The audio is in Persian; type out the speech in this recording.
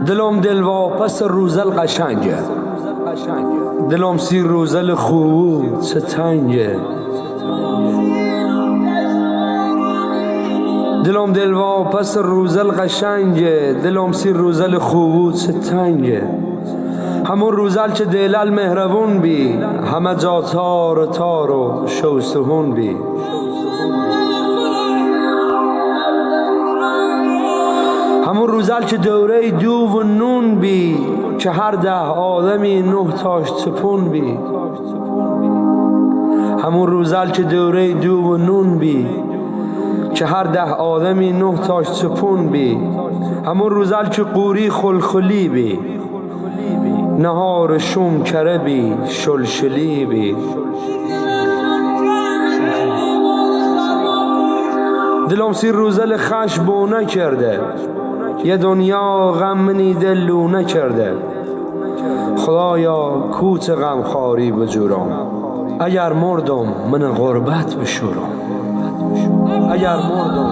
دلم دل واپس روزل قشنگه، دلم سی روزل خوب چه تنگه. دلم دل واپس روزل قشنگه، دلم سی روزل خوب چه تنگه. همون روزل که دلال مهربون بی، همه جا تار و تار و شوستهون بی. همون روزل که دوره دو و نون بی، که هر 10 آدمی 9 تاش چپون بی. همون روزل که دوره دو و نون بی، که هر 10 آدمی 9 تاش چپون بی. همون روزل که قوری خلخلی بی، نهار شوم کره بی شلشلی بی. دلم سی روزل خش بونه کرده، یه دنیا غم منی دلونه کرده. خدایا کوت غم خاری بجورم، اگر مردم من غربت بشورم. اگر مردم